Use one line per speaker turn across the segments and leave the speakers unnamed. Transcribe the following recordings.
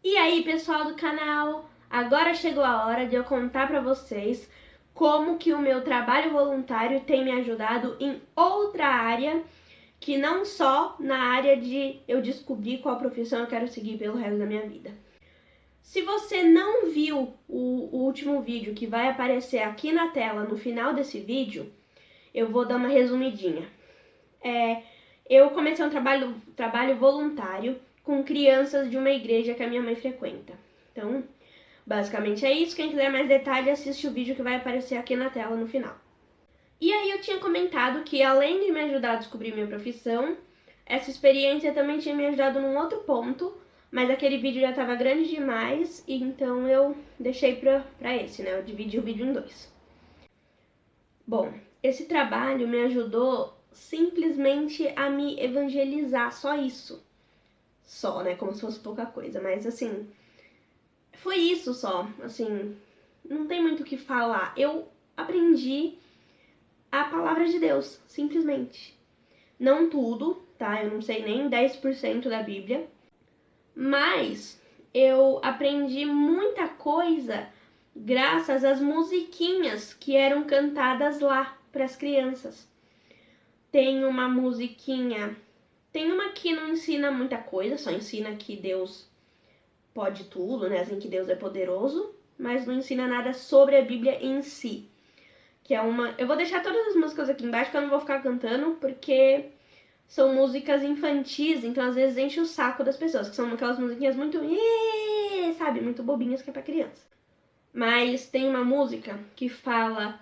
E aí, pessoal do canal? Agora chegou a hora de eu contar pra vocês como que o meu trabalho voluntário tem me ajudado em outra área, que não só na área de eu descobrir qual profissão eu quero seguir pelo resto da minha vida. Se você não viu o último vídeo que vai aparecer aqui na tela no final desse vídeo, eu vou dar uma resumidinha. Eu comecei um trabalho voluntário com crianças de uma igreja que a minha mãe frequenta. Então, basicamente é isso. Quem quiser mais detalhes, assiste o vídeo que vai aparecer aqui na tela no final. E aí eu tinha comentado que, além de me ajudar a descobrir minha profissão, essa experiência também tinha me ajudado num outro ponto, mas aquele vídeo já estava grande demais, e então eu deixei pra esse, né? Eu dividi o vídeo em dois. Bom, esse trabalho me ajudou simplesmente a me evangelizar, só isso. Só, né? Como se fosse pouca coisa, mas assim, foi isso só, assim, não tem muito o que falar. Eu aprendi a palavra de Deus, simplesmente. Não tudo, tá? Eu não sei nem 10% da Bíblia, mas eu aprendi muita coisa graças às musiquinhas que eram cantadas lá para as crianças. Tem uma musiquinha, tem uma que não ensina muita coisa, só ensina que Deus pode tudo, né? Assim, que Deus é poderoso, mas não ensina nada sobre a Bíblia em si. Que é uma... Eu vou deixar todas as músicas aqui embaixo, que eu não vou ficar cantando, porque são músicas infantis, então às vezes enche o saco das pessoas, que são aquelas musiquinhas muito... sabe? Muito bobinhas que é pra criança. Mas tem uma música que fala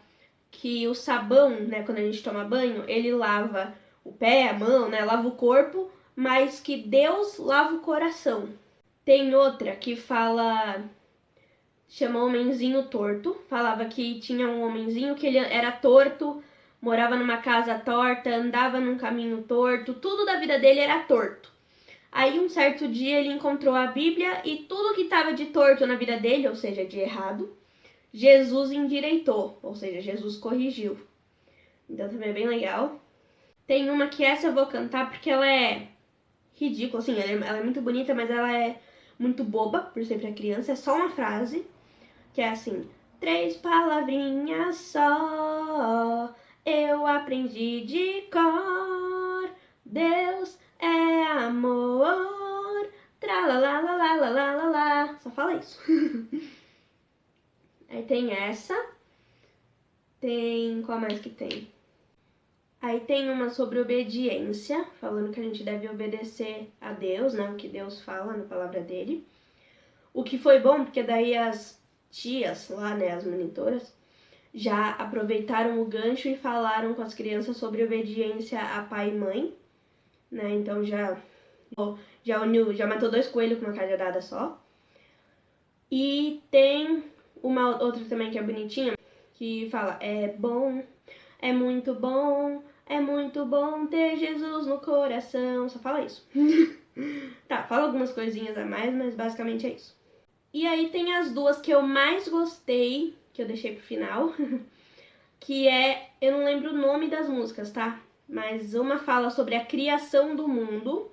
que o sabão, né, quando a gente toma banho, ele lava o pé, a mão, né, lava o corpo, mas que Deus lava o coração. Tem outra que fala, chama Homenzinho Torto, falava que tinha um homenzinho que ele era torto, morava numa casa torta, andava num caminho torto, tudo da vida dele era torto. Aí um certo dia ele encontrou a Bíblia e tudo que estava de torto na vida dele, ou seja, de errado, Jesus endireitou, ou seja, Jesus corrigiu. Então também é bem legal. Tem uma que essa eu vou cantar porque ela é ridícula, assim, ela é muito bonita, mas ela é muito boba, por ser pra criança. É só uma frase, que é assim: 3 palavrinhas só, eu aprendi de cor, Deus é amor, tralalalalalalala. Só fala isso. Aí tem essa, tem... qual mais que tem? Aí tem uma sobre obediência, falando que a gente deve obedecer a Deus, né? O que Deus fala na palavra dele. O que foi bom, porque daí as tias lá, né, as monitoras, já aproveitaram o gancho e falaram com as crianças sobre obediência a pai e mãe, né? Então já uniu, já matou 2 coelhos com uma cajadada só. E tem uma outra também que é bonitinha, que fala: é bom, é muito bom, é muito bom ter Jesus no coração. Só fala isso. Tá, fala algumas coisinhas a mais, mas basicamente é isso. E aí tem as duas que eu mais gostei, que eu deixei pro final, que é... eu não lembro o nome das músicas, tá? Mas uma fala sobre a criação do mundo,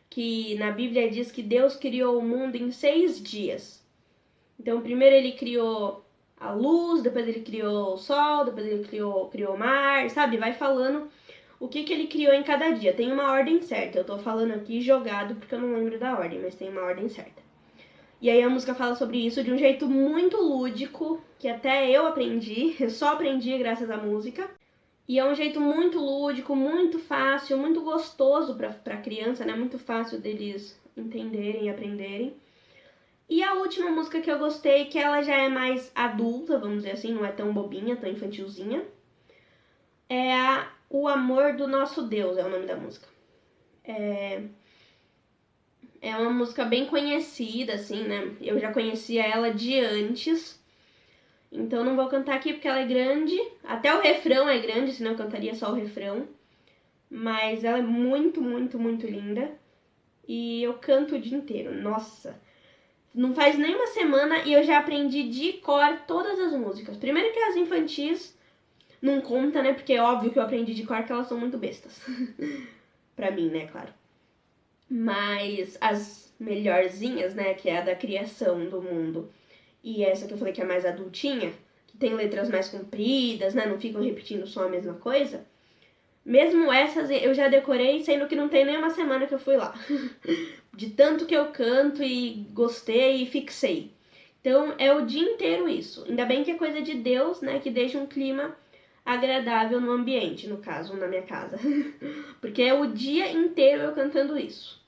que na Bíblia diz que Deus criou o mundo em 6 dias. Então primeiro ele criou a luz, depois ele criou o sol, depois ele criou o mar, sabe? Vai falando o que ele criou em cada dia. Tem uma ordem certa, eu tô falando aqui jogado porque eu não lembro da ordem, mas tem uma ordem certa. E aí a música fala sobre isso de um jeito muito lúdico, que até eu aprendi, eu só aprendi graças à música. E é um jeito muito lúdico, muito fácil, muito gostoso pra criança, né? Muito fácil deles entenderem e aprenderem. E a última música que eu gostei, que ela já é mais adulta, vamos dizer assim, não é tão bobinha, tão infantilzinha, é O Amor do Nosso Deus, é o nome da música. É uma música bem conhecida, assim, né? Eu já conhecia ela de antes, então não vou cantar aqui porque ela é grande. Até o refrão é grande, senão eu cantaria só o refrão. Mas ela é muito, muito, muito linda. E eu canto o dia inteiro, nossa. Não faz nem uma semana e eu já aprendi de cor todas as músicas. Primeiro que as infantis não conta, né? Porque é óbvio que eu aprendi de cor que elas são muito bestas. Pra mim, né? Claro. Mas as melhorzinhas, né, que é a da criação do mundo, e essa que eu falei que é mais adultinha, que tem letras mais compridas, né, não ficam repetindo só a mesma coisa, mesmo essas eu já decorei, sendo que não tem nem uma semana que eu fui lá. De tanto que eu canto e gostei e fixei. Então é o dia inteiro isso. Ainda bem que é coisa de Deus, né, que deixa um clima agradável no ambiente, no caso, na minha casa. Porque é o dia inteiro eu cantando isso.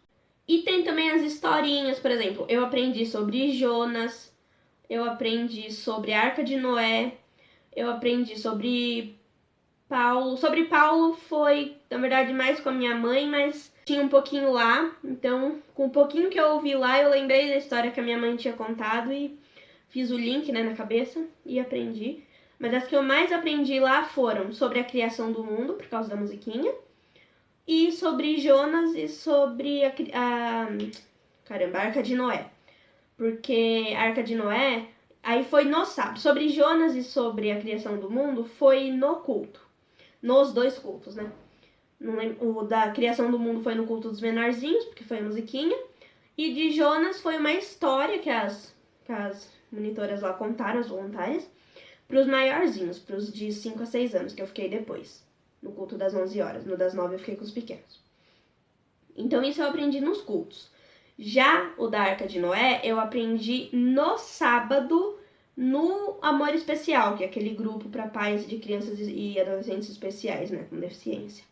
E tem também as historinhas, por exemplo, eu aprendi sobre Jonas, eu aprendi sobre a Arca de Noé, eu aprendi sobre Paulo. Sobre Paulo foi, na verdade, mais com a minha mãe, mas tinha um pouquinho lá. Então, com um pouquinho que eu ouvi lá, eu lembrei da história que a minha mãe tinha contado e fiz o link, né, na cabeça e aprendi. Mas as que eu mais aprendi lá foram sobre a criação do mundo, por causa da musiquinha, e sobre Jonas e sobre a Arca de Noé. Porque a Arca de Noé, aí foi no sábado. Sobre Jonas e sobre a criação do mundo, foi no culto. Nos dois cultos, né? O da criação do mundo foi no culto dos menorzinhos, porque foi a musiquinha. E de Jonas foi uma história que as monitoras lá contaram, as voluntárias, para os maiorzinhos, para os de 5 a 6 anos, que eu fiquei depois, no culto das 11 horas. No das 9 eu fiquei com os pequenos. Então isso eu aprendi nos cultos. Já o da Arca de Noé, eu aprendi no sábado, no Amor Especial, que é aquele grupo para pais de crianças e adolescentes especiais, né, com deficiência.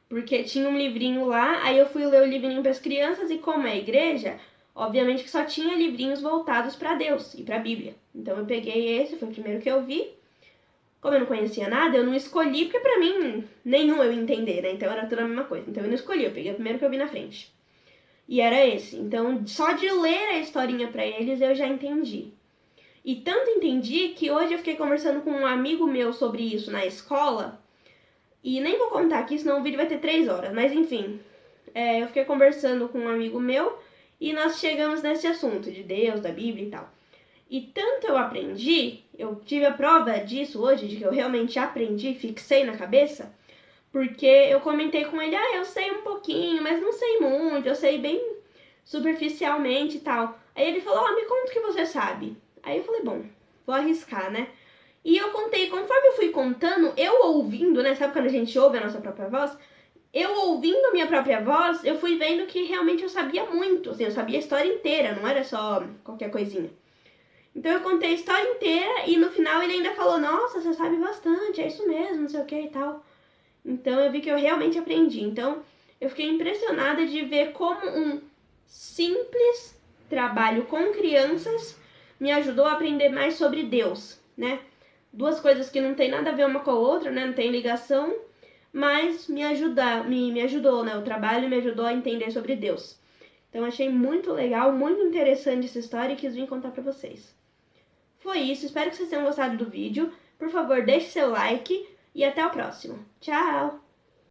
Porque tinha um livrinho lá, aí eu fui ler o livrinho para as crianças e como é igreja, obviamente que só tinha livrinhos voltados para Deus e para a Bíblia. Então eu peguei esse, foi o primeiro que eu vi. Como eu não conhecia nada, eu não escolhi, porque pra mim nenhum eu ia entender, né? Então era tudo a mesma coisa. Então eu não escolhi, eu peguei o primeiro que eu vi na frente. E era esse. Então só de ler a historinha para eles eu já entendi. E tanto entendi que hoje eu fiquei conversando com um amigo meu sobre isso na escola. E nem vou contar aqui, senão o vídeo vai ter 3 horas. Mas enfim, eu fiquei conversando com um amigo meu e nós chegamos nesse assunto de Deus, da Bíblia e tal. E tanto eu aprendi, eu tive a prova disso hoje, de que eu realmente aprendi, fixei na cabeça, porque eu comentei com ele, eu sei um pouquinho, mas não sei muito, eu sei bem superficialmente e tal. Aí ele falou, me conta o que você sabe. Aí eu falei, bom, vou arriscar, né? E eu contei, conforme eu fui contando, eu ouvindo, né? Sabe quando a gente ouve a nossa própria voz? Eu ouvindo a minha própria voz, eu fui vendo que realmente eu sabia muito, assim, eu sabia a história inteira, não era só qualquer coisinha. Então eu contei a história inteira e no final ele ainda falou, nossa, você sabe bastante, é isso mesmo, não sei o que e tal. Então eu vi que eu realmente aprendi. Então eu fiquei impressionada de ver como um simples trabalho com crianças me ajudou a aprender mais sobre Deus, né? Duas coisas que não tem nada a ver uma com a outra, né? Não tem ligação, mas me ajudou, né? O trabalho me ajudou a entender sobre Deus. Então achei muito legal, muito interessante essa história e quis vir contar pra vocês. Foi isso, espero que vocês tenham gostado do vídeo. Por favor, deixe seu like e até o próximo. Tchau!